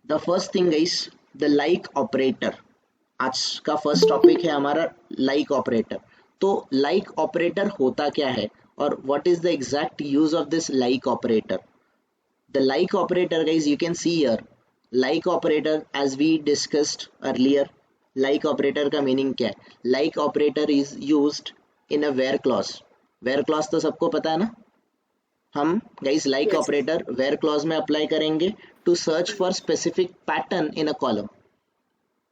The first thing is the like operator. आज का first topic है हमारा लाइक ऑपरेटर। तो लाइक ऑपरेटर होता क्या है और what is the exact use of this like operator? The like operator guys you can see here, like operator as we discussed earlier. Like operator का meaning क्या है? Like operator is used in a where clause. Where clause तो सबको पता है ना। हम guys like Yes. Operator where clause में अप्लाई करेंगे to search for specific pattern in a column.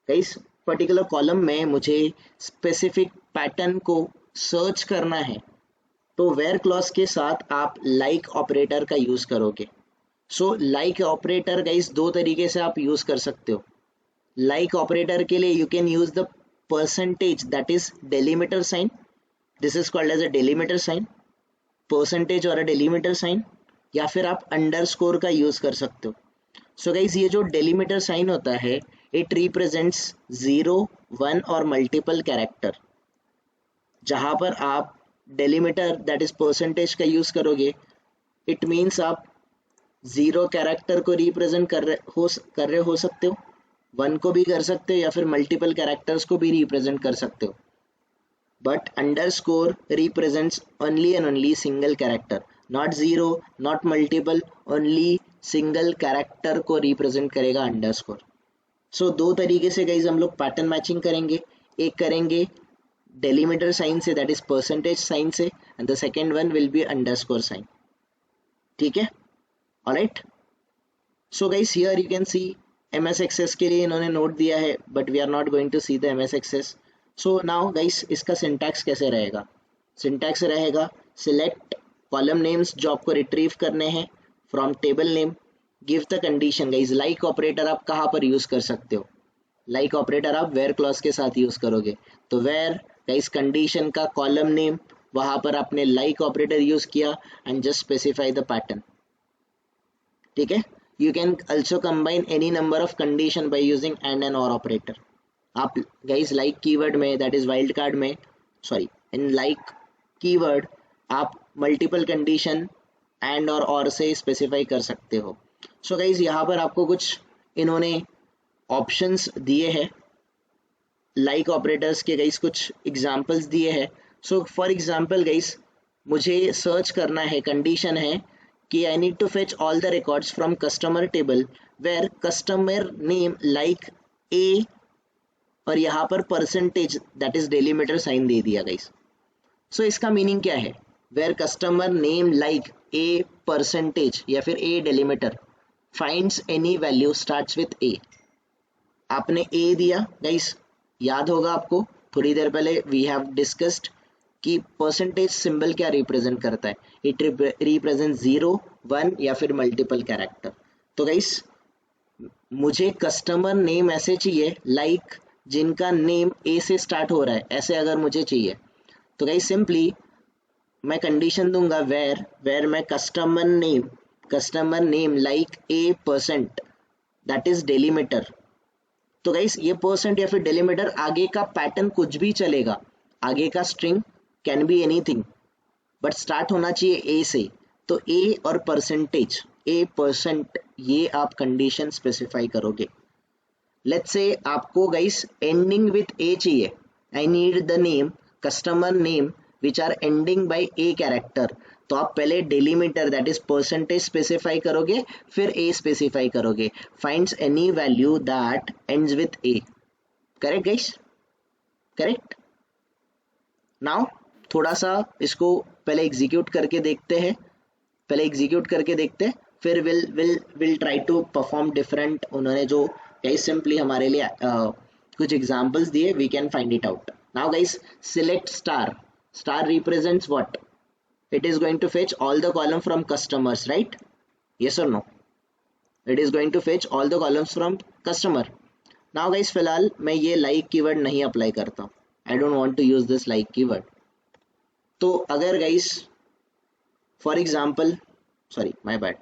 Guys particular column में मुझे स्पेसिफिक पैटर्न को सर्च करना है, तो वेयर क्लॉज के साथ आप लाइक ऑपरेटर का यूज करोगे। सो लाइक ऑपरेटर गाइस दो तरीके से आप यूज कर सकते हो। लाइक ऑपरेटर के लिए you can use the percentage, that is delimiter sign. This is called as a delimiter sign, percentage और अ डेलीमीटर साइन, या फिर आप अंडरस्कोर का यूज कर सकते हो। सो गाइज ये जो डेलीमीटर साइन होता है, इट रिप्रेजेंट्स 0, 1 और मल्टीपल कैरेक्टर। जहां पर आप डेलीमीटर दैट इज परसेंटेज का यूज करोगे, इट मीन्स आप 0 कैरेक्टर को रिप्रेजेंट कर रहे हो सकते हो, 1 को भी कर सकते हो, या फिर मल्टीपल कैरेक्टर्स को भी रिप्रेजेंट कर सकते हो। But underscore represents only and only single character, not zero, not multiple, only single character को represent करेगा underscore. So दो तरीके से गाइज हम लोग पैटर्न मैचिंग करेंगे। एक करेंगे डेलीमीटर साइन से, दैट इज परसेंटेज साइन से, and the second one will be underscore sign. ठीक है, alright. So guys here you can see MS Access के लिए इन्होंने नोट दिया है, but we are not going to see the MS Access. So now guys इसका syntax कैसे रहेगा? सिंटैक्स रहेगा सिलेक्ट कॉलम नेम्स जो आपको रिट्रीव करने हैं from table name, give the condition. Guys like operator आप कहाँ पर यूज कर सकते हो? लाइक ऑपरेटर आप वेयर क्लॉज के साथ यूज करोगे। तो वेयर गाइस कंडीशन का कॉलम नेम, वहां पर आपने लाइक ऑपरेटर यूज किया and just specify the pattern. ठीक है, you can also combine any number of condition by using and an or operator. आप गाइस लाइक कीवर्ड में, दैट इज वाइल्ड कार्ड में, sorry in like keyword आप multiple condition and और से specify कर सकते हो। सो गाइस यहाँ पर आपको कुछ इन्होंने ऑप्शंस दिए हैं लाइक ऑपरेटर्स के, गाइस कुछ एग्जांपल्स दिए हैं। सो फॉर एग्जांपल गाइस मुझे सर्च करना है, कंडीशन है कि I need to fetch all the records from customer table where customer name like A, और यहाँ पर percentage that is delimiter sign दे दिया गाइस। सो इसका मीनिंग क्या है? Where customer name like A percentage या फिर A delimiter finds any value starts with ए। आपने ए दिया गाइस, याद होगा आपको थोड़ी देर पहले वी हैव डिस्कस्ड कि परसेंटेज सिंबल क्या रिप्रेजेंट करता है। इट रिप्रेजेंट 0, 1 या फिर मल्टीपल कैरेक्टर। तो गाइस मुझे कस्टमर नेम ऐसे चाहिए लाइक जिनका नेम ए से स्टार्ट हो रहा है, ऐसे अगर मुझे चाहिए तो गाइस सिंपली मैं कंडीशन दूंगा वेयर मैं customer name like A percent that is delimiter. तो गाइस ये परसेंट या फिर डेलीमीटर आगे का पैटर्न कुछ भी चलेगा, आगे का string can be anything, but start होना चाहिए ए से। तो ए और परसेंटेज, ए परसेंट, ये आप कंडीशन स्पेसिफाई करोगे। लेट्स से आपको गाइस एंडिंग विथ ए चाहिए, I need the name customer name which are ending by A character. तो आप पहले delimiter that is percentage specify करोगे, फिर ए स्पेसिफाई करोगे, finds any value that ends with A. Correct guys, correct. Now थोड़ा सा इसको पहले एग्जीक्यूट करके देखते हैं, फिर will try to perform different. उन्होंने जो गाइस सिंपली हमारे लिए कुछ एग्जांपल्स दिए, we can find it out. Now guys select star represents what? It is going to fetch all the column from customers, right? Yes और no? It is going to fetch all the columns from customer. Now guys फिलहाल मैं ये like keyword नहीं apply करता, I don't want to use this like keyword. तो अगर guys for example, sorry my bad,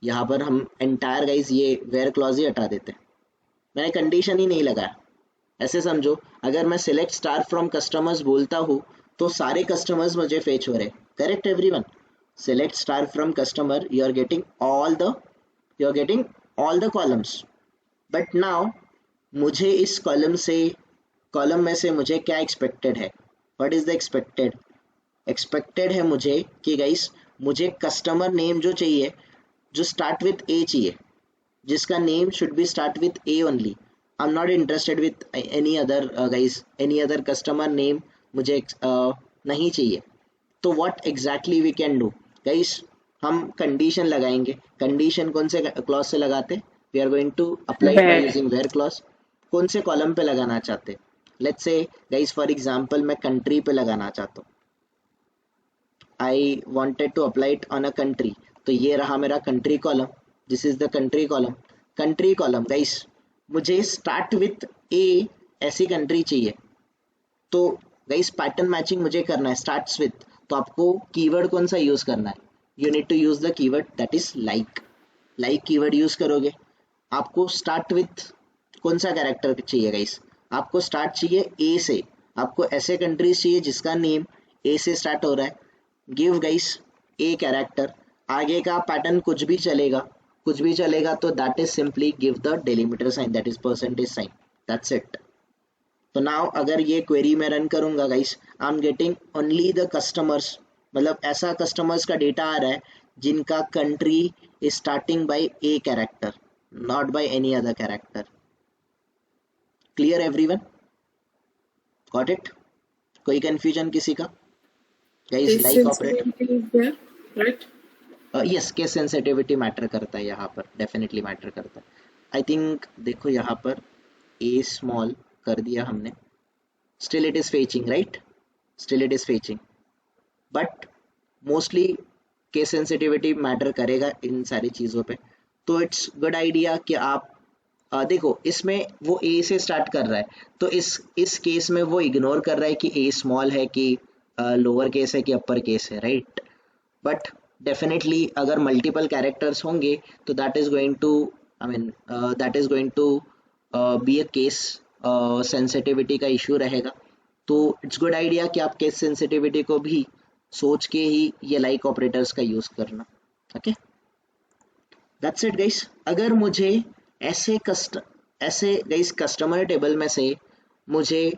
यहाँ पर हम एंटायर गाइस ये वेयर क्लॉज ही हटा देते हैं, मैंने कंडीशन ही नहीं लगाया। ऐसे समझो अगर मैं सिलेक्ट स्टार फ्रॉम कस्टमर्स बोलता हूँ तो सारे कस्टमर्स मुझे फेच हो रहे। Correct everyone? Select star from customer, you are getting all the columns. But now मुझे इस कॉलम में से मुझे क्या एक्सपेक्टेड है, व्हाट इज द एक्सपेक्टेड है मुझे कि गाइस मुझे कस्टमर नेम जो चाहिए, जो स्टार्ट विथ ए चाहिए, जिसका name should be start with A only. I am not interested with any other guys, any other customer name मुझे नहीं चाहिए. तो what exactly we can do guys, हम कंडीशन लगाएंगे. कंडीशन कौन से क्लॉज से लगाते, we are going to apply by where using where clause. कौन से कॉलम पे लगाना चाहते, let's say guys for example मैं कंट्री पे लगाना चाहता हूँ. I wanted to apply it on a country. तो ये रहा मेरा country column, this is the country column. Country column guys मुझे स्टार्ट विथ ए ऐसी कंट्री चाहिए. तो गाइस पैटर्न मैचिंग मुझे करना है स्टार्ट्स विथ. तो आपको कीवर्ड कौन सा यूज करना है, you need to use the keyword that is like keyword use करोगे. आपको स्टार्ट विथ कौन सा कैरेक्टर चाहिए गाइस, आपको स्टार्ट चाहिए ए से. आपको ऐसे कंट्रीज चाहिए जिसका नेम ए से स्टार्ट हो रहा है. Give guys A character. आगे का पैटर्न कुछ भी चलेगा तो that is simply give the delimiter sign, that is percentage sign, that's it. तो नाउ अगर ये क्वेरी मैं रन करूंगा guys, I am getting only the customers, मतलब ऐसा कस्टमर्स का डेटा आ रहा है जिनका country is starting by A character, not by any other character. Clear everyone, got it? कोई कंफ्यूजन किसी का guys? case like operator, sensitivity is there, right? Yes case sensitivity matter करता है यहाँ पर, डेफिनेटली मैटर करता है. आई थिंक देखो यहाँ पर ए स्मॉल कर दिया हमने, still it is fetching right, still it is fetching. But mostly case sensitivity matter करेगा इन सारी चीज़ों पे. तो इट्स गुड आइडिया कि आप देखो इसमें वो ए से स्टार्ट कर रहा है, तो इस केस में वो इग्नोर कर रहा है कि ए स्मॉल है कि लोअर केस है कि अपर केस है, राइट. बट डेफिनेटली अगर मल्टीपल कैरेक्टर्स होंगे तो that is going to, I mean that is going to be a case sensitivity का इशू रहेगा. तो इट्स गुड आइडिया कि आप केस सेंसिटिविटी को भी सोच के ही ये लाइक ऑपरेटर्स का यूज करना. Okay, that's it guys. अगर मुझे ऐसे गाइस कस्टमर टेबल में से मुझे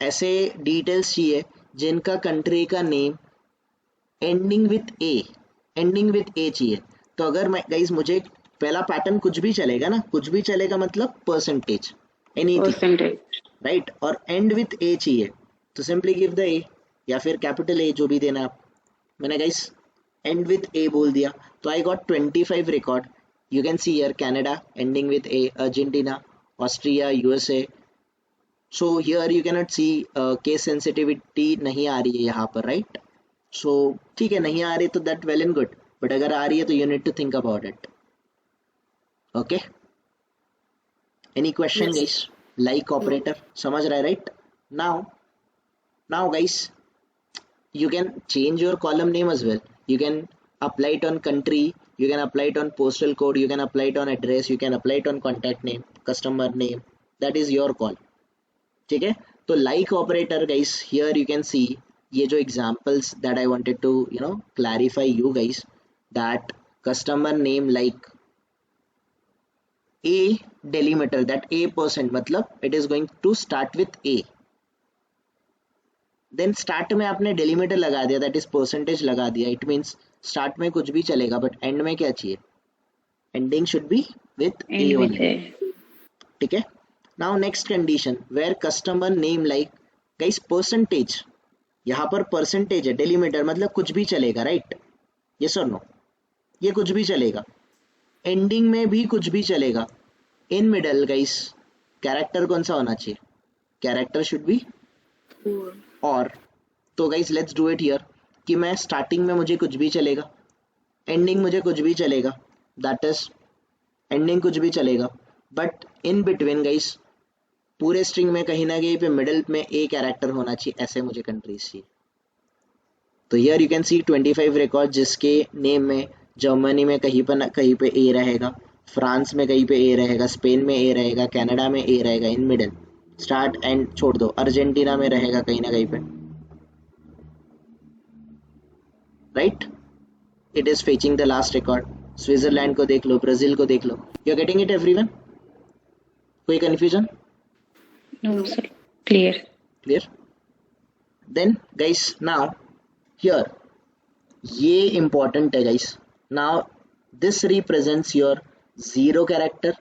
ऐसे डिटेल्स चाहिए जिनका कंट्री का नेम एंडिंग विथ ए चाहिए. तो अगर मैं गाइस मुझे पहला पैटर्न कुछ भी चलेगा ना, कुछ भी चलेगा मतलब परसेंटेज एनीथिंग, Percentage. राइट, और एंड विथ ए चाहिए तो सिंपली गिव द ए या फिर कैपिटल ए जो भी देना आप. मैंने गाइस एंड विथ ए बोल दिया तो I got 25 record. You can see here Canada ending with A, Argentina, Austria, USA. So here you cannot see case sensitivity नहीं आ रही है यहाँ पर, राइट. सो ठीक है, नहीं आ रही तो that well and good, but अगर आ रही है तो you need to think about it. Okay, any question Yes. Guys? Like operator समझ रहा है, right. Now guys you can change your column name as well. You can apply it on country, you can apply it on postal code, you can apply it on address, you can apply it on contact name, customer name, that is your call. ठीक है. तो like operator guys, here you can see ये जो examples that I wanted to clarify you guys, that customer name like a delimiter, that a percent मतलब it is going to start with a. Then start में आपने delimiter लगा दिया, that is percentage लगा दिया. It means start में कुछ भी चलेगा बट एंड में क्या चाहिए, ending should be with A End with only. a. ठीक है. Now next condition where customer name like guys percentage. यहाँ पर परसेंटेज है, डेलीमीटर मतलब कुछ भी चलेगा, राइट. यस और नो, ये कुछ भी चलेगा. एंडिंग में भी कुछ भी चलेगा. इन मिडल गाइस कैरेक्टर कौन सा होना चाहिए, कैरेक्टर शुड बी Or. और. तो guys let's do it here कि मैं स्टार्टिंग में मुझे कुछ भी चलेगा, एंडिंग मुझे कुछ भी चलेगा, दैट इज एंडिंग कुछ भी चलेगा, बट इन बिटवीन गाइस पूरे स्ट्रिंग में कहीं ना कहीं पे मिडिल में ए कैरेक्टर होना चाहिए, ऐसे मुझे कंट्रीज चाहिए. तो here you can C 25 record जिसके नेम में जर्मनी में कहीं पर ना कहीं पे ए रहेगा, फ्रांस में कहीं पे ए रहेगा, स्पेन में ए रहेगा, कनाडा में ए रहेगा, इन मिडिल स्टार्ट एंड छोड़ दो, अर्जेंटीना में रहेगा कहीं ना कहीं पे, right. It is fetching the last record. Switzerland को देख लो, ब्राजील को देख लो. You are getting it everyone? कोई confusion? No, sir. Clear. Clear? Then guys, now here ये important है guys. Now this represents your 0 character,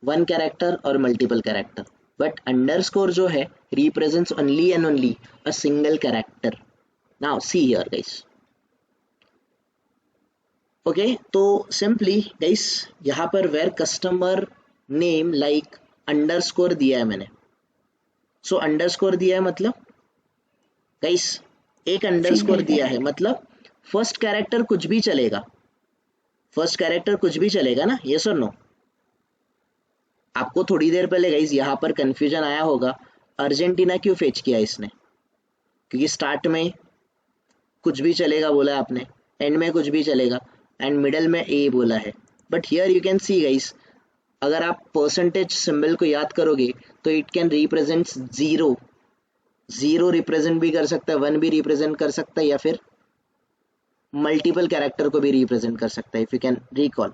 1 character और multiple character. But underscore जो है represents only and only a single character. Now see here guys. Okay, तो simply guys यहाँ पर where customer name like underscore दिया है मैंने. So underscore दिया है मतलब गाइस एक अंडरस्कोर Single दिया है मतलब फर्स्ट कैरेक्टर कुछ भी चलेगा. फर्स्ट कैरेक्टर कुछ भी चलेगा ना, यस और नो? आपको थोड़ी देर पहले गाइस यहाँ पर कंफ्यूजन आया होगा अर्जेंटीना क्यों फेच किया इसने, क्योंकि स्टार्ट में कुछ भी चलेगा बोला आपने, एंड में कुछ भी चलेगा एंड मिडल में ए बोला है. But here you can see guys, अगर आप परसेंटेज सिंबल को याद करोगे तो it can represent zero. Zero represent भी कर सकता है, 1 भी रिप्रेजेंट कर सकता है, या फिर मल्टीपल कैरेक्टर को भी रिप्रेजेंट कर सकता है, इफ यू कैन रिकॉल.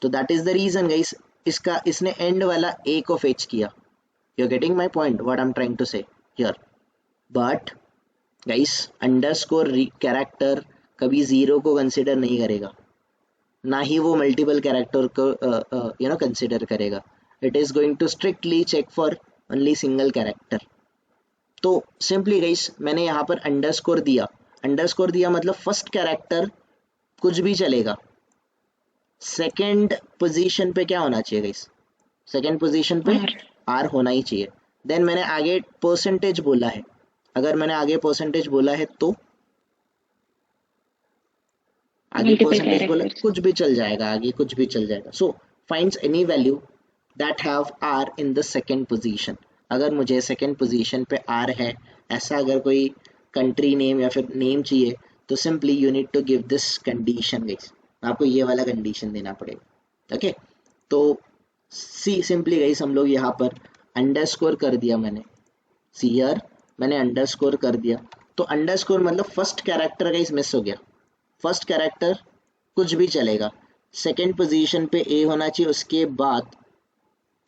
तो that is the reason guys इसका इसने एंड वाला ए को फेच किया. You are getting my point what I am trying to say here. But guys underscore character कभी जीरो को कंसिडर नहीं करेगा, ना ही वो मल्टीपल कैरेक्टर को कंसिडर करेगा. It is going to strictly check for only single character. तो सिंपली गाइस मैंने यहाँ पर अंडरस्कोर दिया मतलब फर्स्ट कैरेक्टर कुछ भी चलेगा. सेकंड पोजीशन पे क्या होना चाहिए गाइस? सेकंड पोजीशन पे R. आर होना ही चाहिए. देन मैंने आगे परसेंटेज बोला है, अगर मैंने आगे परसेंटेज बोला है तो आगे Multiple परसेंटेज बोला characters. कुछ भी चल जाएगा, आगे कुछ भी चल जाएगा. So finds any value that have R in the second position. अगर मुझे सेकंड पोजीशन पे आर है, ऐसा अगर कोई कंट्री नेम या फिर नेम चाहिए तो simply you need to give this condition guys. आपको ये वाला कंडीशन देना पड़ेगा. ओके, तो सी सिंपली गाइस हम लोग यहाँ पर अंडरस्कोर कर दिया मैंने. सी हियर मैंने अंडरस्कोर कर दिया. तो अंडरस्कोर मतलब फर्स्ट कैरेक्टर गाइस मिस हो गया. फर्स्ट कैरेक्टर कुछ भी चलेगा, सेकंड पोजीशन पे ए होना चाहिए, उसके बाद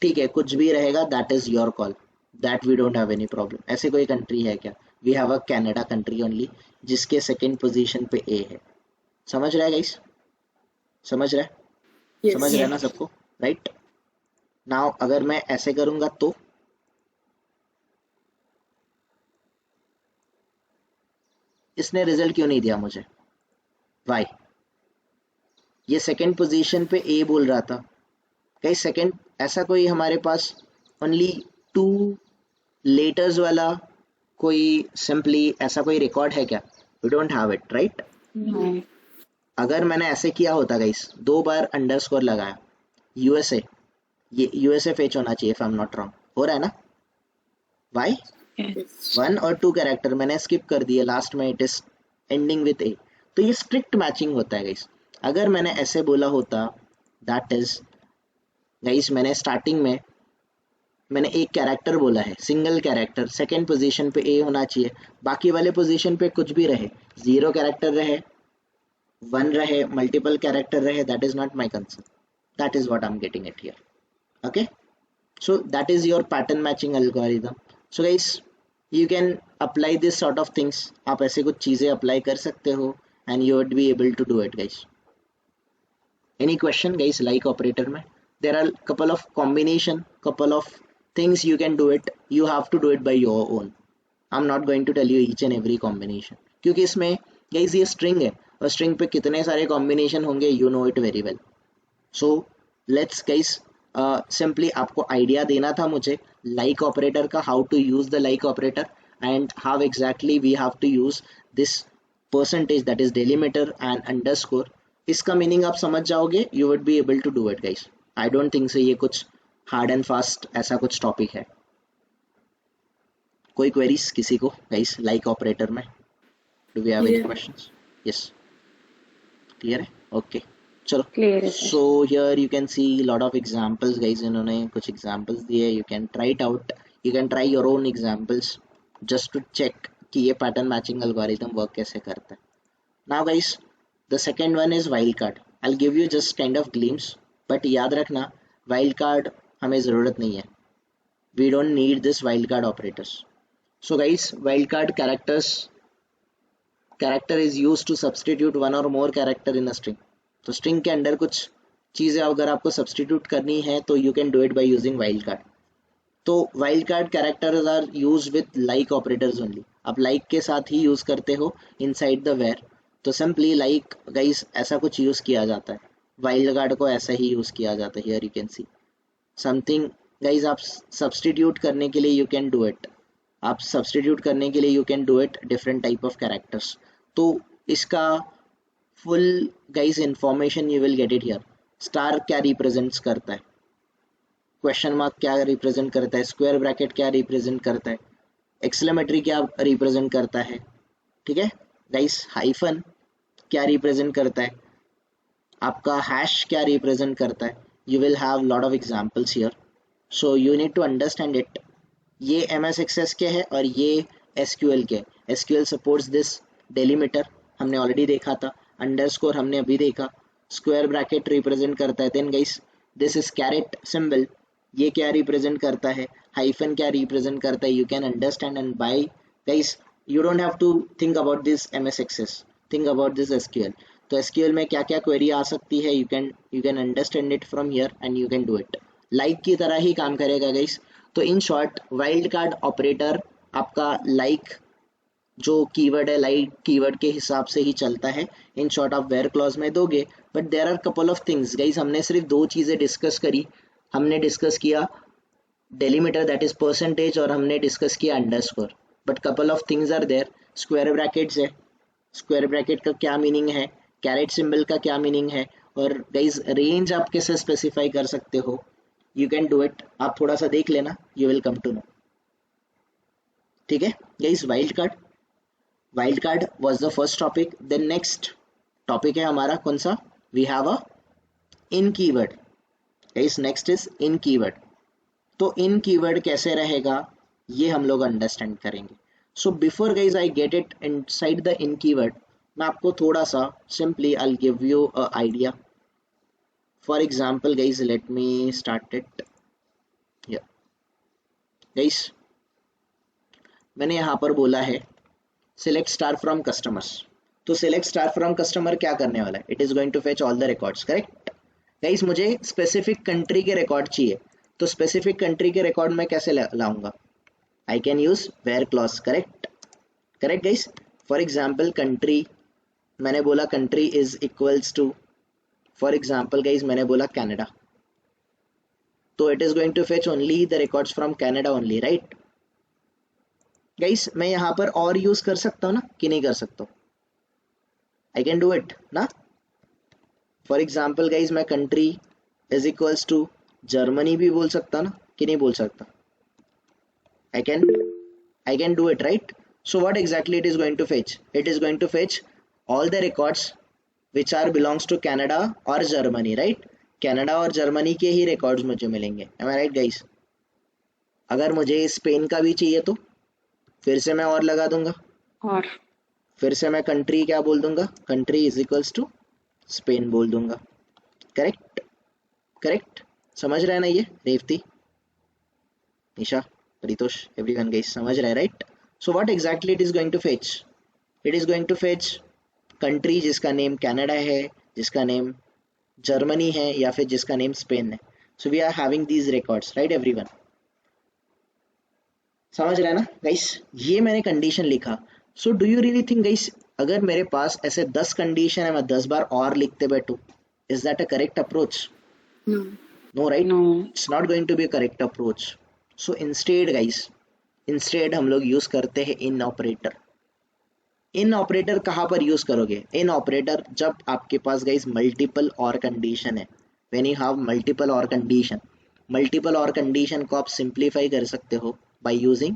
ठीक है कुछ भी रहेगा, that is your call, that we don't have any problem. ऐसे कोई कंट्री है क्या? We have a Canada country only जिसके सेकंड पोजीशन पे ए है. समझ रहा है गाइस? समझ रहा है? Yes. समझ रहा है ना सबको? राइट. नाउ अगर मैं ऐसे करूंगा तो इसने रिजल्ट क्यों नहीं दिया मुझे? वाई? ये सेकंड पोजीशन पे ए बोल रहा था. कई सेकंड ऐसा कोई हमारे पास ओनली 2 लेटर्स वाला कोई सिंपली ऐसा कोई रिकॉर्ड है क्या? We don't have it, right? No. अगर मैंने ऐसे किया होता गाइस, 2 बार अंडरस्कोर लगाया, यूएसए, ये यूएसए फेच होना चाहिए if I am not wrong. हो रहा है ना? वाई? Yes. Yes. 1 और 2 कैरेक्टर मैंने स्किप कर दिए, लास्ट में इट इज एंडिंग विद ए. तो ये स्ट्रिक्ट मैचिंग होता है गाइस. अगर मैंने ऐसे बोला होता, दैट इज गाइस मैंने स्टार्टिंग में मैंने एक कैरेक्टर बोला है, सिंगल कैरेक्टर, सेकंड पोजीशन पे ए होना चाहिए, बाकी वाले पोजीशन पे कुछ भी रहे, 0 कैरेक्टर रहे, 1 रहे, मल्टीपल कैरेक्टर रहे, that is not my concern. That is what I am getting it here. Okay, so that is your pattern matching algorithm. So guys you can apply this sort of things. आप ऐसे कुछ चीज़ें apply कर सकते हो and you would be able to do it guys. Any question guys? Like operator में there are couple of combination, couple of things you can do it. You have to do it by your own. I'm not going to tell you each and every combination, क्योंकि इसमें guys ये string है और string पे कितने सारे combination होंगे you know it very well. So let's guys simply आपको idea देना था मुझे like operator का, how to use the like operator and how exactly we have to use this percentage, that is delimiter and underscore. इसका meaning आप समझ जाओगे, you would be able to do it guys. I don't think so ये कुछ hard and fast ऐसा कुछ topic है. कोई क्वेरीज किसी को गाइस लाइक ऑपरेटर में? Do we have any Clear. Questions? Yes, clear है. ओके, चलो. Clear है sir. So here you can see lot of examples guys. इन्होंने कुछ एग्जांपल्स दिए, you can try it out, you can try your own examples just to check कि ये pattern matching algorithm work कैसे करता है. Now guys the second one is wildcard. I'll give you just kind of glimpse, but याद रखना wildcard हमें ज़रूरत नहीं है, we don't need this wild card operators. So guys, wild card character is use to substitute one और more character in a string. तो string के अंदर कुछ चीज़ें अगर आपको सब्सटीट्यूट करनी है तो you can do it by using wild card. तो wild card characters are use with like operators only. आप लाइक के साथ ही यूज करते हो इनसाइड द वेयर. तो सिंपली लाइक गाइस ऐसा कुछ यूज किया जाता है, वाइल्ड कार्ड को ऐसा ही यूज किया जाता है. Here you can see something guys, आप सब्सटीट्यूट करने के लिए यू कैन डू इट. आप सब्सटीट्यूट करने के लिए you can do it different type of characters. तो इसका full guys information you will get it here. Star क्या रिप्रेजेंट्स करता है, क्वेश्चन मार्क क्या रिप्रेजेंट करता है, स्क्वायर ब्रैकेट क्या रिप्रेजेंट करता है, एक्सक्लेमेटरी क्या रिप्रेजेंट करता है, ठीक है गाइस, हाइफन क्या रिप्रेजेंट करता है, आपका हैश क्या रिप्रेजेंट करता है. You will have lot of examples here, so you need to understand it. ये MS Access के है और ये SQL के. SQL सपोर्ट्स दिस डेलीमीटर, हमने ऑलरेडी देखा था. अंडरस्कोर हमने अभी देखा. स्क्वायर ब्रैकेट रिप्रेजेंट करता है. Then guys this is caret symbol, ये क्या रिप्रेजेंट करता है, हाइफन क्या रिप्रेजेंट करता है. You can understand and by guys you don't have to think about this MS Access, think about this SQL. तो SQL में क्या क्या क्वेरी आ सकती है, you can understand it from here and you can do it. Like की तरह ही काम करेगा गाइस. तो in short wild card operator आपका लाइक जो कीवर्ड है, लाइक कीवर्ड के हिसाब से ही चलता है. इन शॉर्ट आप वेयर क्लॉज में दोगे. But there are couple of things guys, हमने सिर्फ दो चीज़ें डिस्कस करी. हमने डिस्कस किया डेलीमीटर दैट इज परसेंटेज और हमने डिस्कस किया underscore. But couple of things are there. Square brackets है, स्क्वायर ब्रैकेट का क्या मीनिंग है, कैरेट सिंबल का क्या मीनिंग है, और गाइस रेंज आप कैसे स्पेसिफाई कर सकते हो. यू कैन डू इट, आप थोड़ा सा देख लेना, you will come to know. ठीक है guys, wild card was the first topic. Then next topic है हमारा कौन सा, we have a in keyword. Guys next is in keyword. तो इन कीवर्ड कैसे रहेगा ये हम लोग अंडरस्टैंड करेंगे. So before guys I get it inside the in keyword, मैं आपको थोड़ा सा simply I give you a idea. For example guys, let me start it. Yeah guys, मैंने यहाँ पर बोला है select star from customers. तो select star from customer क्या करने वाला है, it is going to fetch all the records, correct guys. मुझे specific country के record चाहिए, तो specific country के record मैं कैसे लाऊंगा, I can use where clause, correct guys. For example country, मैंने बोला country is equals to, for example guys मैंने बोला कनाडा, तो it is going to fetch only the records from Canada only, right guys. मैं यहाँ पर और यूज कर सकता हूँ ना कि नहीं कर सकता हूँ, आई कैन डू इट ना. फॉर एग्जाम्पल गाइज मैं country is equals to Germany भी बोल सकता ना कि नहीं बोल सकता, I can do it, right. So what exactly it is going to fetch, it is going to fetch all the records which are belongs to Canada और Germany, right. कनाडा और जर्मनी के ही रिकॉर्ड्स मुझे मिलेंगे, am I right guys. अगर मुझे Spain का भी चाहिए तो फिर से मैं और लगा दूंगा, और फिर से मैं कंट्री क्या बोल दूंगा, country is equals to Spain बोल दूंगा, करेक्ट. समझ रहे हैं ना ये, रेवती, निशा, परितोष, एवरीवन गाइस समझ रहे हैं, right. So what exactly it is going to fetch, it is going to fetch country जिसका नेम कनाडा है, जिसका नेम जर्मनी है, या फिर जिसका नेम स्पेन है. So we are having these records, right everyone. समझ रहे हैं ना गाइस, ये मैंने कंडीशन लिखा. So do you really think guys, अगर मेरे पास ऐसे 10 कंडीशन है, मैं 10 बार और लिखते बैठूं, is that a correct approach? No right, it's not going to be a correct approach. So instead guys, instead हम लोग यूज करते हैं इन ऑपरेटर. इन ऑपरेटर कहाँ पर यूज करोगे, इन ऑपरेटर जब आपके पास गाइस मल्टीपल और कंडीशन है. When you have multiple or condition को आप सिंप्लीफाई कर सकते हो by using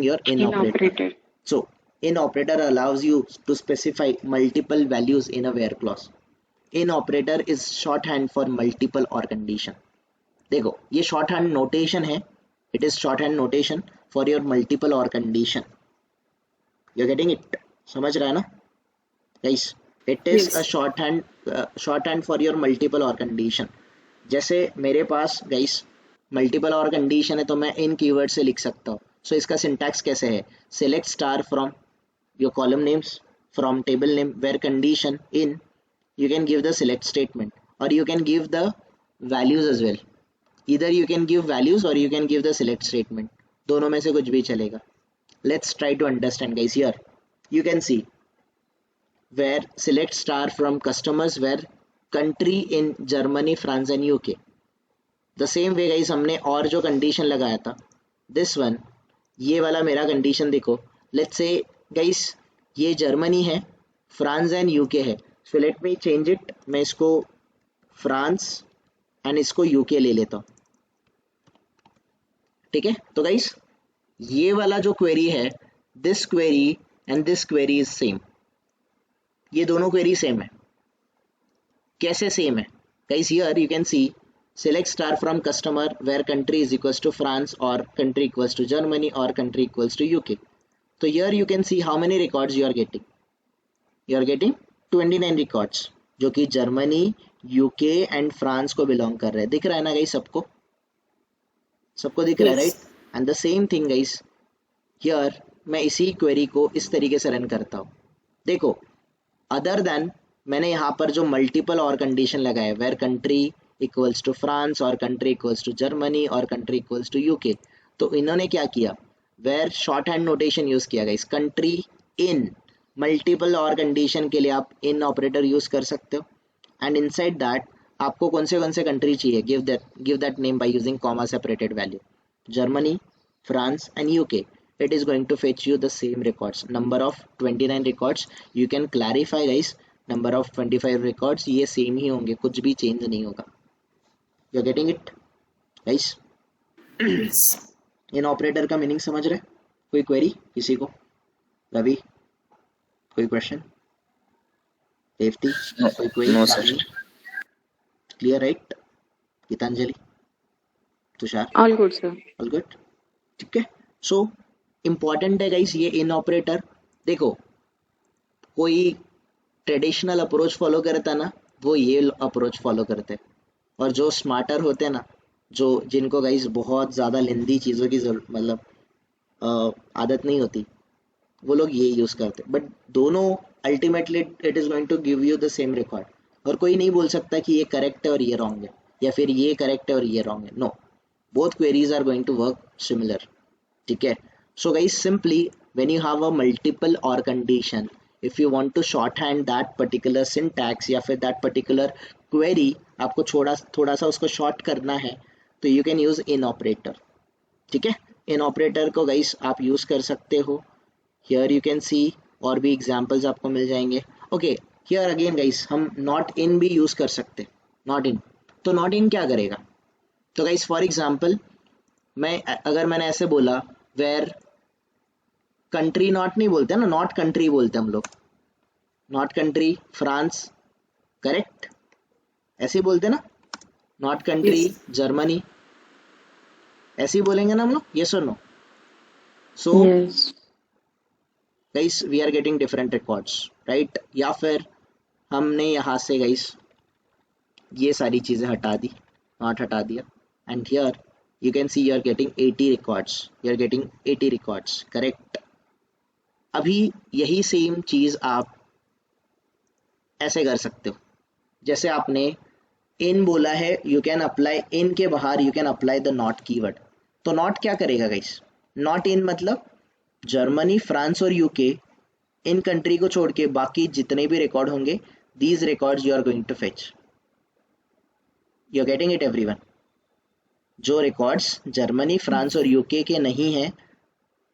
your in operator. So in operator allows you to specify multiple values in a where clause. In operator is short hand for multiple or condition. देखो ये short hand notation है, it is short hand notation for your multiple or condition. You're getting it? समझ रहा है ना guys? It is a shorthand for your multiple or condition. जैसे मेरे पास guys multiple or condition है तो मैं इन कीवर्ड से लिख सकता हूँ. सो इसका सिंटैक्स कैसे है? Select star from your column names from table name where condition in, you can give the select statement or you can give the values as well. Either you can give values or you can give the select statement. दोनों में से कुछ भी चलेगा. Let's try to understand guys. Here you can see where select star from customers where country in Germany, France and UK. The same way guys हमने और जो condition लगाया था, this one, ये वाला मेरा condition देखो. Let's say guys ये जर्मनी है, फ्रांस एंड यूके है. So let me change it. मैं इसको फ्रांस एंड इसको यूके ले लेता हूँ. ठीक है. तो गाइस ये वाला जो क्वेरी है, this query and this query is same. ये दोनों क्वेरी सेम है. कैसे सेम है guys? Here you can C select star from customer where country is equals to France or country equals to Germany or country equals to UK. So here you can see how many records you are getting. You are getting 29 records जो कि Germany, UK and France को belong कर रहे हैं. दिख रहा है ना गाइस? सबको सबको दिख रहा है, right? And the same thing guys here मैं इसी क्वेरी को इस तरीके से रन करता हूँ. देखो अदर देन मैंने यहाँ पर जो मल्टीपल और कंडीशन लगाए where country equals to France or country equals to Germany or country equals to UK, तो इन्होंने क्या किया? Where short hand notation use किया guys. Country in multiple or condition के लिए आप इन ऑपरेटर यूज कर सकते हो. एंड इनसाइड दैट आपको कौन से कंट्री चाहिए, give that name by using comma separated value. Germany, France and UK. It is going to fetch you the same records. Number of 29 records. You can clarify guys. Number of 25 records ये same ही होंगे, कुछ भी change नहीं होगा. You're getting it guys? Yes. In operator का meaning समझ रहे? कोई क्वेरी किसी को? रवि कोई क्वेश्चन? देवती कोई query? No, sir. Clear right? Gitanjali, Tushar, All good, sir. All good. ठीक है. सो इम्पॉर्टेंट है गाइस ये इन ऑपरेटर. देखो कोई ट्रेडिशनल अप्रोच फॉलो करता ना, वो ये अप्रोच फॉलो करते. और जो स्मार्टर होते हैं ना, जो जिनको गाइस बहुत ज़्यादा लेंदी चीज़ों की मतलब आदत नहीं होती, वो लोग ये यूज़ करते. बट दोनों ultimately it is going to give you the same record. और कोई नहीं बोल सकता कि ये करेक्ट है और ये रॉन्ग है, या फिर ये करेक्ट है और ये रॉन्ग है. No, both queries are going to work similar. ठीक है. So guys, simply when you have a multiple or condition, if you want to shorthand that particular syntax या फिर that particular query, आपको थोड़ा सा उसको short करना है, तो you can use in operator. ठीक है. in operator को guys आप use कर सकते हो. Here you can see और भी examples आपको मिल जाएंगे. Okay, here again guys हम not in भी use कर सकते. not in, तो not in क्या करेगा? तो guys for example अगर मैंने ऐसे बोला वेयर कंट्री नॉट नहीं बोलते ना, नॉट कंट्री बोलते हम लोग. Not country France, correct? ऐसे ही बोलते ना, नॉट कंट्री जर्मनी, ऐसे ही बोलेंगे ना हम लोग. यस और no? So Yes. Guys we are getting different records, right? या फिर हमने यहाँ से गाइस ये सारी चीज़ें हटा दी, नॉट हटा दिया. And here you can see you are getting 80 records. You are getting 80 records, correct? अभी यही सेम चीज़ आप ऐसे कर सकते हो. जैसे आपने इन बोला है, यू कैन अप्लाई इन के बाहर you can apply the not keyword. तो नॉट क्या करेगा गाइस? नॉट इन मतलब जर्मनी, फ्रांस और यूके, इन कंट्री को छोड़ के बाकी जितने भी रिकॉर्ड होंगे, these records you are going to fetch. You are getting it everyone? जो रिकॉर्ड्स जर्मनी, फ्रांस और यूके के नहीं हैं,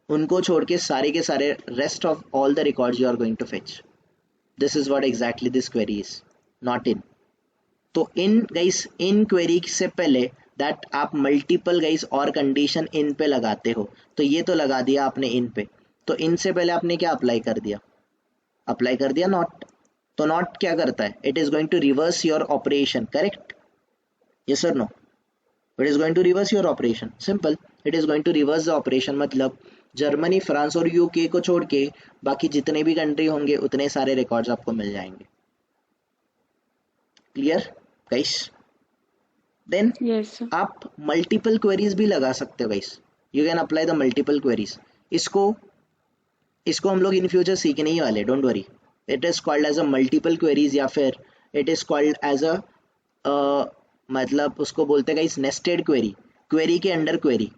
उनको छोड़ के सारे rest of all the records you are going to fetch. This is what exactly this query is, not in. तो इन गाइस, इन क्वेरी से पहले दैट आप मल्टीपल गाइस और कंडीशन इन पे लगाते हो. तो ये तो लगा दिया आपने इन पे, तो इन से पहले आपने क्या अप्लाई कर दिया? अप्लाई कर दिया नॉट. तो नॉट क्या करता है? It is going to reverse your operation, correct? Yes और no? It is going to reverse your operation. Simple. It is going to reverse the operation. मतलब जर्मनी, फ्रांस और यूके को छोड़ के बाकी जितने भी कंट्री होंगे उतने सारे रिकॉर्ड्स आपको मिल जाएंगे. Clear guys? Then Yes, sir. आप मल्टीपल क्वेरीज भी लगा सकते हो guys, you can apply the multiple queries. इसको इसको हम लोग इन फ्यूचर सीखने ही वाले, don't worry. It is called as a multiple queries, या फिर it is called as a मतलब उसको बोलते हैं गाइस नेस्टेड क्वेरी, क्वेरी के अंडर क्वेरी।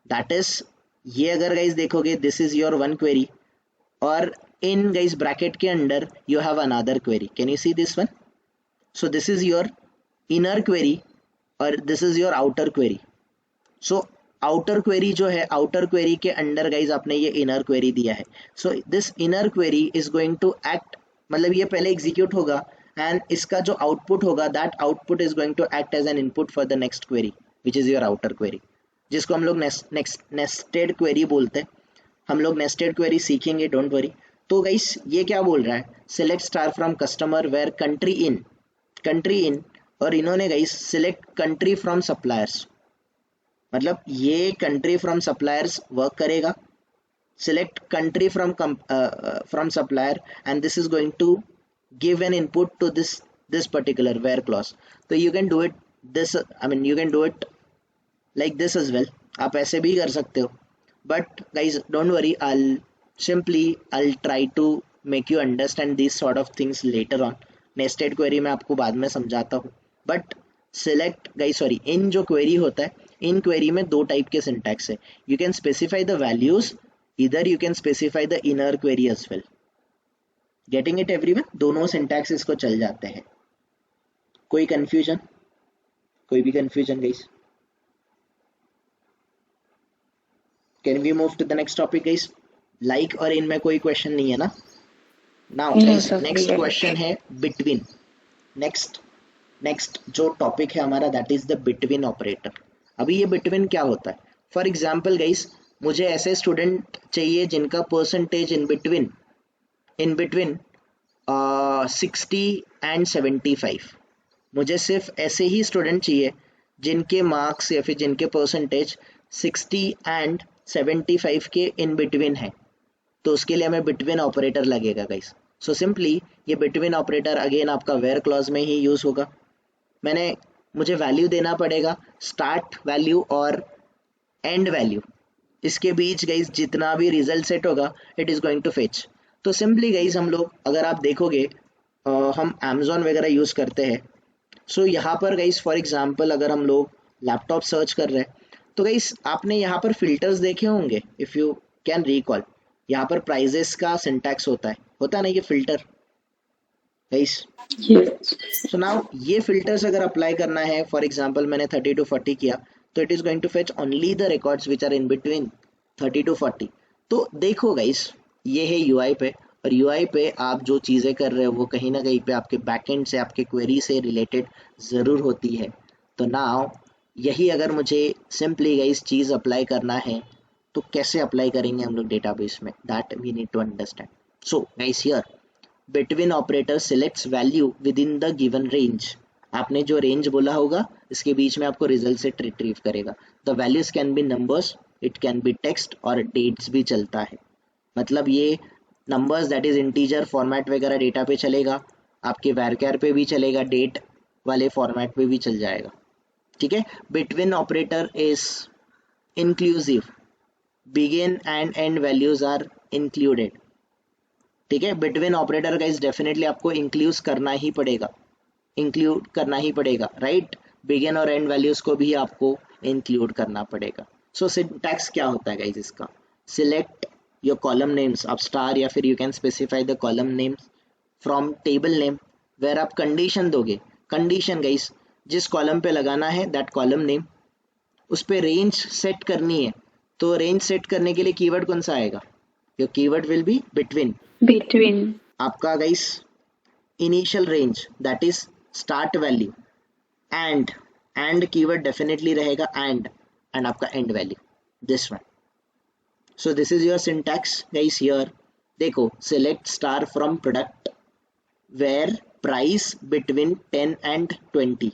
दैट इज, ये अगर गाइस देखोगे this is your one query, और इन गाइस ब्रैकेट के under you have another query. Can you see this one? So this is your inner query और this is your outer query. So outer query जो है, outer query के under guys आपने ये inner query दिया है। So this inner query is going to act, मतलब ये पहले एग्जीक्यूट होगा एंड इसका जो आउटपुट होगा that output is going to act as an input for the next query which is your outer query, जिसको हम लोग नेस्टेड क्वेरी बोलते हैं। हम लोग नेस्टेड क्वेरी सीखेंगे, डोंट वरी। तो गाइस ये क्या बोल रहा है, select star from customer where country in, और इन्होंने guys select country from suppliers, मतलब ये कंट्री फ्रॉम सप्लायर्स वर्क करेगा। Select country from supplier and this is going to give an input to this particular where clause. तो you can do it this, I mean you can do it like this as well, आप ऐसे भी कर सकते हो। But guys don't worry, I'll try to make you understand these sort of things later on. Nested query मैं आपको बाद में समझाता हूँ। बट सिलेक्ट गाइस, सॉरी, इन जो क्वेरी होता है, इन क्वेरी में दो टाइप के सिंटैक्स है। You can specify the values, इधर you can specify the inner query as well. Getting it everyone? दोनों सिंटैक्स इसको चल जाते हैं। कोई कंफ्यूजन? कोई भी confusion guys? Can we move to the next topic guys? Like और इनमें कोई क्वेश्चन नहीं है ना? Now No, guys sir. Next Clear. Question है बिटवीन। नेक्स्ट जो टॉपिक है हमारा that is the between operator. अभी ये बिटवीन क्या होता है? फॉर एग्जाम्पल गाइस, मुझे ऐसे स्टूडेंट चाहिए जिनका परसेंटेज इन बिटवीन 60 एंड 75। मुझे सिर्फ ऐसे ही स्टूडेंट चाहिए जिनके मार्क्स या फिर जिनके परसेंटेज 60 एंड 75 के इन बिटवीन है। तो उसके लिए हमें बिटवीन ऑपरेटर लगेगा गाइस। सो सिंपली ये बिटवीन ऑपरेटर अगेन आपका वेयर क्लॉज में ही यूज होगा। मुझे वैल्यू देना पड़ेगा, स्टार्ट वैल्यू और एंड वैल्यू, इसके बीच गाइस जितना भी रिजल्ट सेट होगा it is going to fetch. तो सिंपली गाइस हम लोग, अगर आप देखोगे हम Amazon वगैरह यूज करते हैं। सो यहाँ पर गाइस फॉर एग्जांपल अगर हम लोग लैपटॉप सर्च कर रहे हैं, तो गाइस आपने यहाँ पर फिल्टर्स देखे होंगे, इफ यू कैन रिकॉल। यहाँ पर प्राइजेस का सिंटैक्स होता है ना, ये filter guys. Yes. So now ये फिल्टर्स अगर अप्लाई करना है, फॉर एग्जांपल मैंने 30 to 40 किया, तो it is going to fetch only the records which are in between 30 to 40। तो देखो गाइस, ये है यूआई पे, और यूआई पे आप जो चीज़ें कर रहे हो वो कहीं ना कहीं पे आपके बैकएंड से, आपके क्वेरी से रिलेटेड ज़रूर होती है। तो नाउ यही अगर मुझे सिंपली गाइस चीज़ अप्लाई करना है, तो कैसे अप्लाई करेंगे हम लोग डेटाबेस में, that we need to understand. So guys here between operator selects value within the given range. आपने जो रेंज बोला होगा इसके बीच में आपको रिजल्ट से रिट्रीव करेगा। The values can be numbers, it can be text और डेट्स भी चलता है। मतलब ये numbers that is integer format वगैरह डेटा पे चलेगा, आपके वैरक्यार पे भी चलेगा, डेट वाले फॉर्मेट पे भी चल जाएगा। ठीक है। Between operator is inclusive, begin and end values are included. ठीक है। बिटवीन ऑपरेटर का इस डेफिनेटली आपको इंक्लूड करना ही पड़ेगा, राइट। बिगिन और एंड वैल्यूज को भी आपको इंक्लूड करना पड़ेगा। सो सिंटैक्स क्या होता है गाइज इसका? सिलेक्ट योर कॉलम नेम्स, आप स्टार या फिर you can specify the column names from table name, where आप कंडीशन दोगे। कंडीशन गाइज जिस कॉलम पे लगाना है दैट कॉलम नेम, उस पे रेंज सेट करनी है। तो रेंज सेट करने के लिए कीवर्ड कौन सा आएगा? Your keyword will be between. Between. आपका guys initial range that is start value, and keyword definitely रहेगा एंड आपका end value, this one. So this is your syntax guys. Here देखो, select star from product where price between 10 and 20।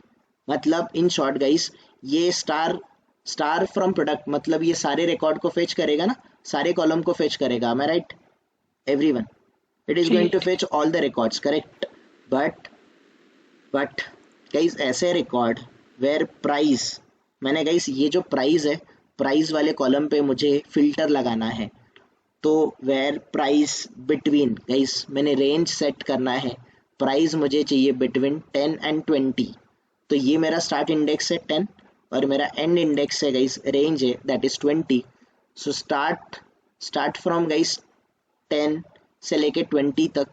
मतलब in short guys ये star from product मतलब ये सारे record को fetch करेगा ना, सारे कॉलम को फेच करेगा। am I right everyone? It is going to Right. fetch all the records, correct? But guys ऐसे रिकॉर्ड वेयर प्राइस, मैंने गाइस ये जो प्राइस है, प्राइस वाले कॉलम पे मुझे फिल्टर लगाना है, तो वेयर प्राइस बिटवीन, गाइस मैंने रेंज सेट करना है, प्राइस मुझे चाहिए बिटवीन 10 एंड 20, तो ये मेरा स्टार्ट इंडेक्स है 10 और मेरा एंड इंडेक्स है गाइस, रेंज है that is 20। So start from guys 10 से लेके 20 तक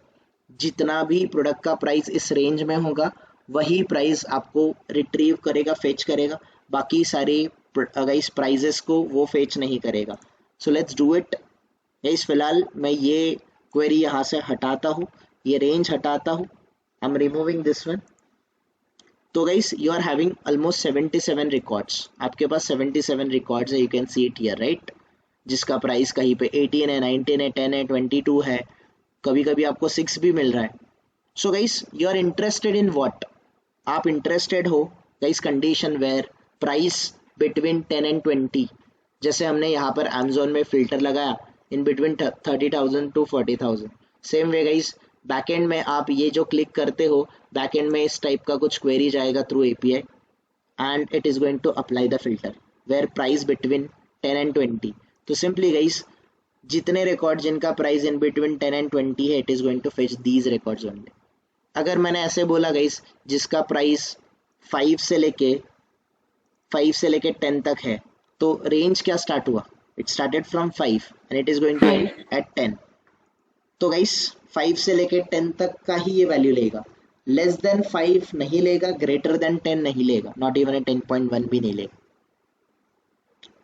जितना भी प्रोडक्ट का प्राइस इस रेंज में होगा वही प्राइस आपको रिट्रीव करेगा, फेच करेगा, बाकी सारे गाइस प्राइजेस को वो फेच नहीं करेगा। So let's do it guys. फिलहाल मैं ये क्वेरी यहाँ से हटाता हूँ, ये रेंज हटाता हूँ, I am removing this one. तो guys you are having almost 77 records, आपके पास 77 रिकॉर्ड्स है, you can see it here right, जिसका प्राइस कहीं पे 18 है, 19 है, 10 है, 22 है, कभी कभी आपको 6 भी मिल रहा है। So guys you are interested in what, आप इंटरेस्टेड हो guys condition where price between 10 and 20, जैसे हमने यहाँ पर अमेजोन में फिल्टर लगाया in between 30,000 to 40,000। Same way guys backend में आप ये जो क्लिक करते हो, बैकएंड में इस टाइप का कुछ क्वेरी जाएगा through API and it is going to apply the filter where price between 10 and 20। तो सिंपली गाइस जितने रिकॉर्ड जिनका प्राइस इन बिटवीन 10 एंड 20 है, it is going to fetch these records only. अगर मैंने ऐसे बोला गाइस जिसका प्राइस 5 से लेके 10 तक है, तो रेंज क्या स्टार्ट हुआ, it started from 5 and it is going to end at 10। तो गाइस 5 से लेके 10 तक का ही ये वैल्यू लेगा, लेस देन 5 नहीं लेगा, ग्रेटर देन 10 नहीं लेगा, नॉट इवन 10.1 भी नहीं लेगा।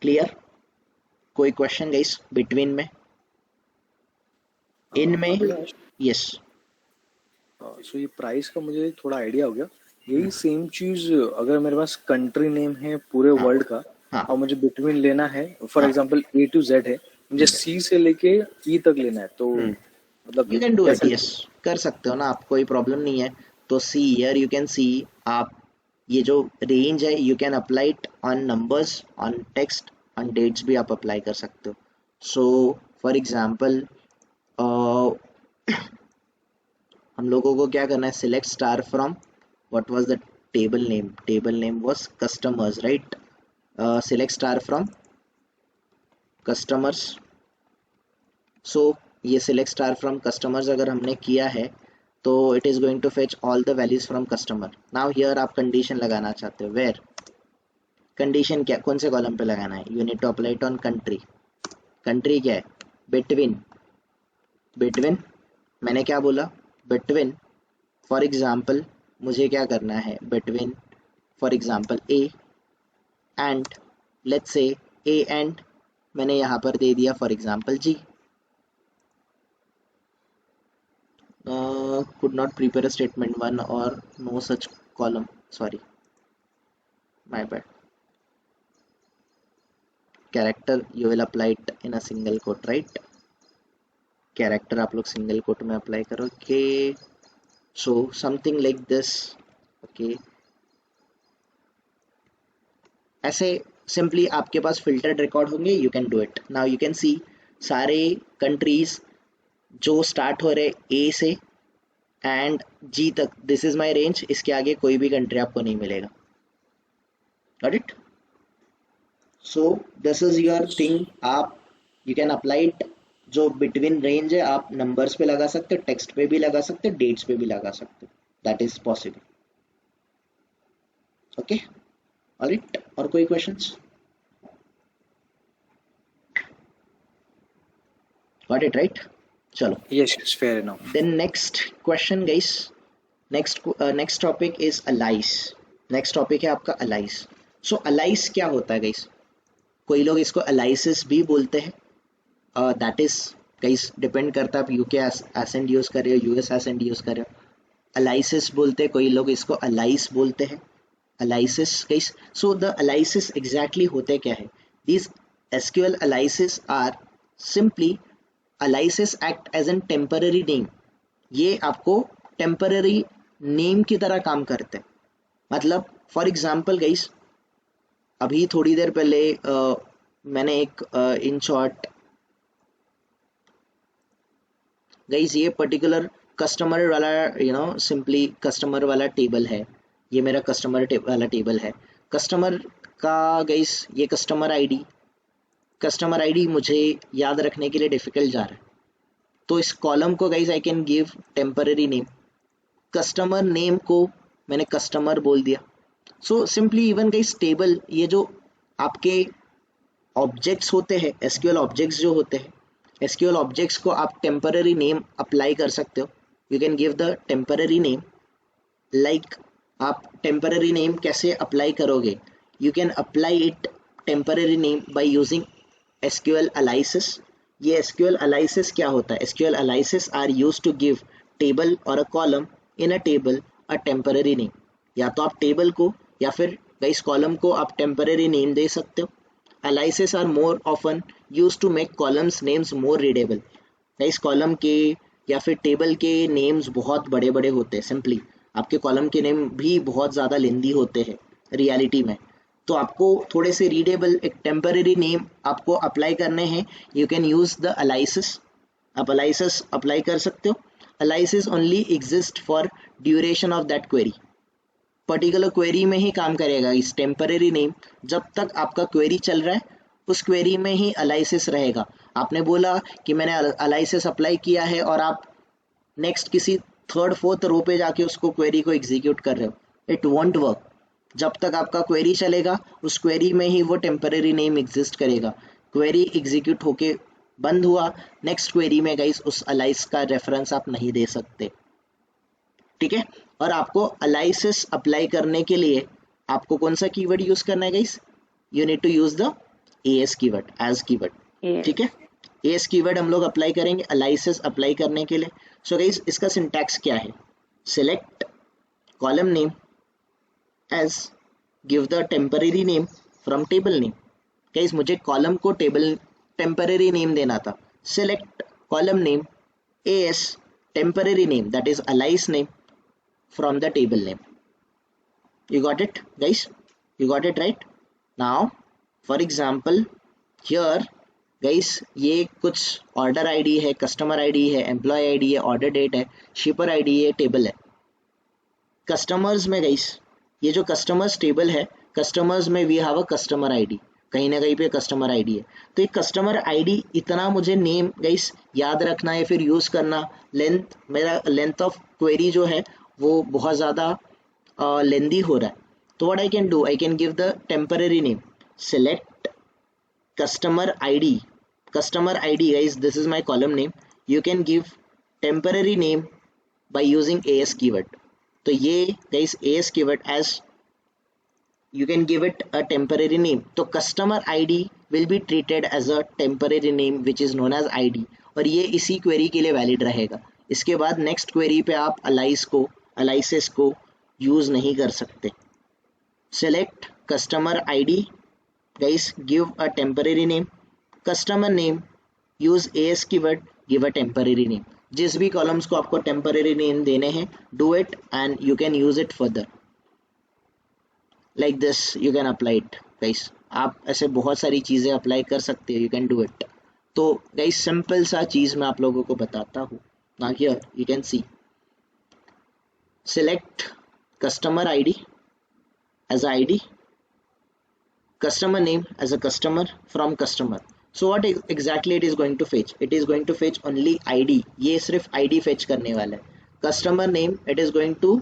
क्लियर? कोई क्वेश्चन गाइस बिटवीन में, इन में? यस। सो ये प्राइस का मुझे थोड़ा आइडिया हो गया। यही सेम चीज अगर मेरे पास कंट्री नेम है पूरे वर्ल्ड का, हाँ। और मुझे बिटवीन लेना है, for example A to Z है, मुझे C से लेके E तक लेना है, तो मतलब यू कैन डू इट, कैसे? यस कर सकते हो ना आप, कोई प्रॉब्लम नहीं है। तो see here you can see, आप ये जो रेंज है you can apply it on numbers, on text, on dates भी आप अप्लाई कर सकते हो। सो फॉर एग्जांपल हम लोगों को क्या करना है, select star from what was the table name was customers right, select star from customers. So ये सिलेक्ट स्टार फ्रॉम कस्टमर्स अगर हमने किया है तो it is going to fetch all the values from customer. Now here आप condition लगाना चाहते हो, वेयर कंडीशन क्या, कौन से कॉलम पे लगाना है, you need to apply it on country. Country क्या है, बिटवीन मैंने क्या बोला, बिटवीन फॉर एग्जांपल मुझे क्या करना है, between for example A and let's say A and मैंने यहाँ पर दे दिया for example G. could not prepare a statement 1 or no such column, sorry my bad, character you will apply it in a single quote right, character आप लोग single quote में apply करो। Okay so something like this. Okay ऐसे simply आपके पास filtered record होंगे, you can do it. Now you can सी सारे countries जो start हो रहे ए से एंड जी तक, दिस इज माय रेंज, इसके आगे कोई भी कंट्री आपको नहीं मिलेगा। Got it? So this is your thing, आप यू कैन अप्लाई इट, जो बिटवीन रेंज है आप नंबर्स पे लगा सकते हो, टेक्स्ट पे भी लगा सकते हो, डेट्स पे भी लगा सकते हो, that is possible. Okay alright, और कोई क्वेश्चंस? Got it right? चलो Yes, yes, fair enough. then next question guys, next topic is allies। next topic है आपका allies। so allies क्या होता है guys, कोई लोग इसको alliances भी बोलते हैं, that is guys डिपेंड करता है आप यूके एसेंट यूज कर रहे हो, यूएस एसेंट यूज कर रहे हो। alliances बोलते हैं, कोई लोग इसको allies बोलते हैं, alliances guys। so the alliances exactly होते क्या है, these SQL alliances are simply alliances act as an temporary name, ये आपको टेम्पररी नेम की तरह काम करते हैं। मतलब फॉर एग्जांपल गाइस अभी थोड़ी देर पहले मैंने एक इन शॉर्ट गाइस ये पर्टिकुलर कस्टमर वाला सिंपली कस्टमर वाला टेबल है, ये मेरा कस्टमर वाला टेबल है। कस्टमर का गाइस ये कस्टमर आईडी मुझे याद रखने के लिए डिफिकल्ट जा रहा है, तो इस कॉलम को guys I can give temporary name. Customer name को मैंने कस्टमर बोल दिया। So simply even guys table, ये जो आपके ऑब्जेक्ट्स होते हैं, एसक्यूएल ऑब्जेक्ट्स जो होते हैं, एसक्यूएल ऑब्जेक्ट्स को आप टेम्पररी नेम अप्लाई कर सकते हो। You can give the temporary name. Like आप टेम्पररी नेम कैसे अप्लाई करोगे? You can apply it temporary name by using SQL analysis. ये एसक्यूएल एनालिसिस क्या होता है? SQL analysis are used to give table और a column in a table a temporary name. या तो आप टेबल को या फिर इस कॉलम को आप टेम्पररी नेम दे सकते हो। Analysis are more often used to make columns names more readable. इस कॉलम के या फिर टेबल के नेम्स बहुत बड़े बड़े होते हैं, सिंपली आपके कॉलम के नेम भी बहुत ज़्यादा लेंदी होते हैं रियलिटी में। तो आपको थोड़े से रीडेबल एक टेम्पररी नेम आपको अप्लाई करने हैं। You can use the analysis. आप एनालिसिस अप्लाई कर सकते हो। Analysis only exist for duration of that query. Particular query में ही काम करेगा इस टेम्पररी नेम। जब तक आपका क्वेरी चल रहा है उस क्वेरी में ही एनालिसिस रहेगा। आपने बोला कि मैंने एनालिसिस अप्लाई किया है और आप नेक्स्ट किसी थर्ड फोर्थ रो पे जाके उसको क्वेरी को एग्जीक्यूट कर रहे हो, इट वॉन्ट वर्क। जब तक आपका क्वेरी चलेगा उस क्वेरी में ही वो टेम्पररी नेम एग्जिस्ट करेगा। क्वेरी एग्जीक्यूट होके बंद हुआ, नेक्स्ट क्वेरी में गाइस उस एनालिसिस का रेफरेंस आप नहीं दे सकते, ठीक है। और आपको एनालिसिस अप्लाई करने के लिए आपको कौन सा कीवर्ड यूज करना है guys? You need to use the AS keyword, as keyword, ठीक है। एएस कीवर्ड हम लोग अप्लाई करेंगे एनालिसिस अप्लाई करने के लिए। सो गाइस इसका सिंटैक्स क्या है? Select column name as give the temporary name from table name. Guys मुझे कॉलम को टेबल टेम्पररी नेम देना था। Select column name AS temporary name, that is analysis name from the table name. You got it guys? You got it right? Now for example here guys ये कुछ order ID है, customer ID है, employee ID है, order date है, shipper ID है, table है। customers में guys ये जो customers table है, customers में we have a customer ID, कहीं ना कहीं पे कस्टमर आईडी है। तो ये कस्टमर आईडी इतना मुझे नेम गाइस याद रखना है, फिर यूज करना। मेरा लेंथ ऑफ क्वेरी जो है वो बहुत ज़्यादा लेंदी हो रहा है। तो what I can do, I can give the temporary name. Select customer ID guys, this is my column name. You can give temporary name by using AS keyword. तो ये guys AS keyword as you can give it a temporary name। तो customer ID will be treated as a temporary name which is known as ID, और ये इसी query के लिए valid रहेगा। इसके बाद next query पे आप एनालिसिस को use नहीं कर सकते। Select customer ID guys, give a temporary name, customer name, use AS keyword, give a temporary name। जिस भी columns को आपको temporary name देने हैं do it and you can use it further like this। you can apply it guys। आप ऐसे बहुत सारी चीज़ें अप्लाई कर सकते हो, you can do it। तो guys सिंपल सा चीज़ मैं आप लोगों को बताता हूँ। now here you can see select customer ID as a ID, customer name as a customer from customer। so what exactly it is going to fetch? it is going to fetch only ID। ये सिर्फ ID fetch करने वाला है। customer name it is going to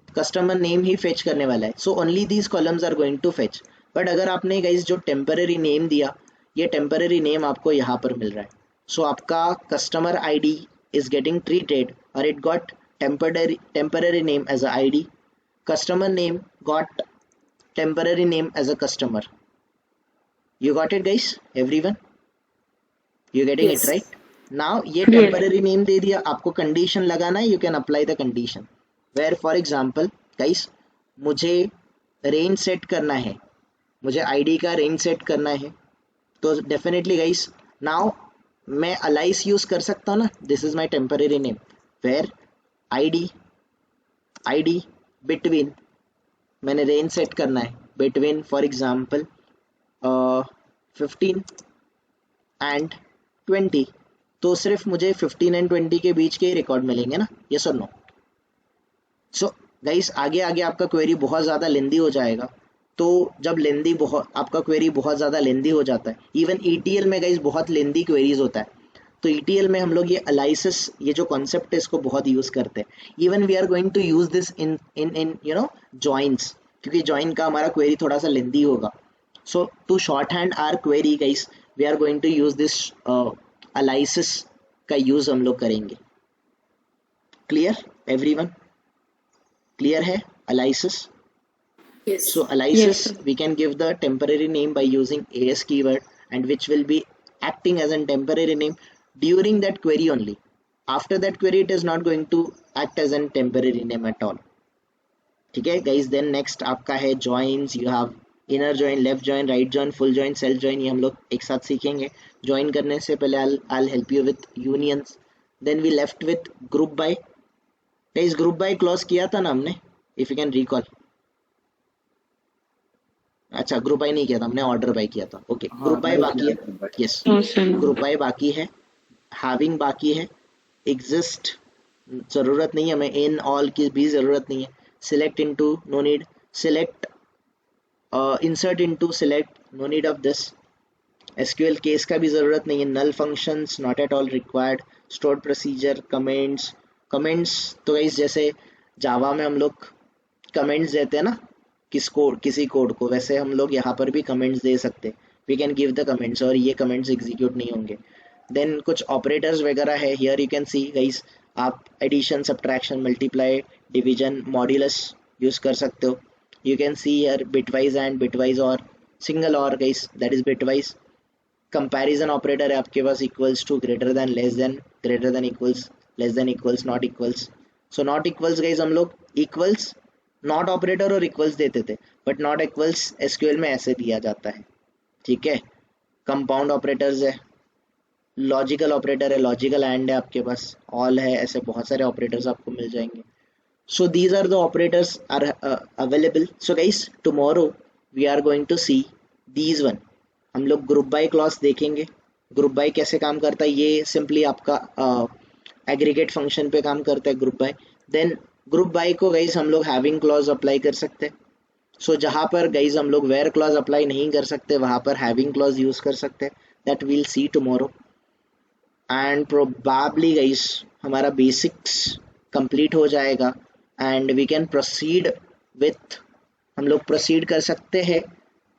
customer name ही fetch करने वाला है। So only these columns are going to fetch. But अगर आपने गाइस जो टेम्पररी नेम दिया, ये टेम्पररी नेम आपको यहाँ पर मिल रहा है। सो आपका customer ID is getting treated और it got temporary name as a ID. Customer name got temporary name as a customer. You got it guys everyone? You getting it right? Now ये temporary name दे दिया, आपको condition लगाना है। You can apply the condition where for example guys मुझे range set करना है, मुझे आईडी का रेंज सेट करना है। तो डेफिनेटली गाइस नाउ मैं अलाइस यूज कर सकता हूँ ना। This is my temporary name where ID between, मैंने रेंज सेट करना है बिटवीन फॉर एग्जाम्पल 15 एंड 20। तो सिर्फ मुझे 15 एंड 20 के बीच के रिकॉर्ड मिलेंगे ना, यस और नो? सो गाइस आगे आपका क्वेरी बहुत ज़्यादा लेंदी हो जाएगा। तो जब लेंदी बहुत आपका क्वेरी बहुत ज़्यादा लेंदी हो जाता है, इवन ETL में गाइज बहुत लेंदी क्वेरीज होता है, तो ETL में हम लोग ये एलाइसिस, ये जो कॉन्सेप्ट है इसको बहुत यूज़ करते हैं। Even we are going to use this in in in you know joins, क्योंकि जॉइन का हमारा क्वेरी थोड़ा सा लेंदी होगा। So to short hand our query guys we are going to use this aliases का use हम लोग करेंगे। Clear everyone? क्लियर है एलाइसिस? Yes. So aliases, Yes, sir. we can give the temporary name by using AS keyword, and which will be acting as a temporary name during that query only. After that query, it is not going to act as a temporary name at all. ठीक है guys? Then next आपका है joins. You have inner join, left join, right join, full join, self join. ये हम लोग एक साथ सीखेंगे। Join करने से पहले I'll help you with unions. Then we left with group by. Guys, group by clause किया था ना हमने? If you can recall. अच्छा, ग्रुप बाय नहीं किया था हमने, ऑर्डर बाय किया था। ओके, ग्रुप बाय बाकी है। Yes, No, sir. No. Group by बाकी है, हैविंग बाकी है, एग्जिस्ट जरूरत नहीं है हमें, इन ऑल की भी जरूरत नहीं है, select into no need, select insert into select no need of this, SQL case का भी जरूरत नहीं है, null functions not at all required, stored procedure, comments. Comments तो गाइस जैसे जावा में हम लोग कमेंट्स देते हैं ना किसी कोड को, वैसे हम लोग यहाँ पर भी कमेंट्स दे सकते हैं। We can give the comments और ये कमेंट्स एग्जीक्यूट नहीं होंगे। देन कुछ ऑपरेटर्स वगैरह है, here you can see guys, आप addition, subtraction, multiply, division, modulus use कर सकते हो। You can see here bitwise and bitwise or single or guys, that is bitwise. Comparison operator है आपके पास, equals to, greater than, less than, greater than equals, less than equals, not equals. So not equals guys हम लोग equals, not operator और equals देते थे, but not equals SQL में ऐसे दिया जाता है। ठीक है, कंपाउंड ऑपरेटर्स है, लॉजिकल ऑपरेटर है, लॉजिकल एंड है आपके पास, ऑल है, ऐसे बहुत सारे ऑपरेटर्स आपको मिल जाएंगे। So these are the operators are available. So guys, tomorrow we are going to see these one. हम लोग ग्रुप बाय क्लॉज देखेंगे। ग्रुप बाय कैसे काम करता है, ये सिंपली आपका एग्रीगेट फंक्शन पे काम करता है group by. Then group by को गाइज हम लोग हैविंग क्लॉज अप्लाई कर सकते हैं। सो जहाँ पर गाइज हम लोग वेयर क्लॉज अप्लाई नहीं कर सकते, वहाँ पर हैविंग क्लॉज यूज कर सकते हैं। That we'll see tomorrow. And probably guys हमारा बेसिक्स कंप्लीट हो जाएगा and we can proceed with, हम लोग प्रोसीड कर सकते हैं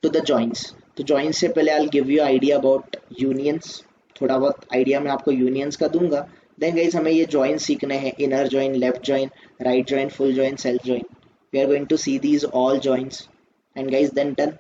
टू द जॉइंस। तो जॉइंस से पहले I give you idea about unions, थोड़ा बहुत आइडिया मैं आपको यूनियंस का दूंगा। देन गाइज हमें ये जॉइन सीखने हैं, inner join, left join, right join, full join, self join. We are going to see these all joins, and guys then done.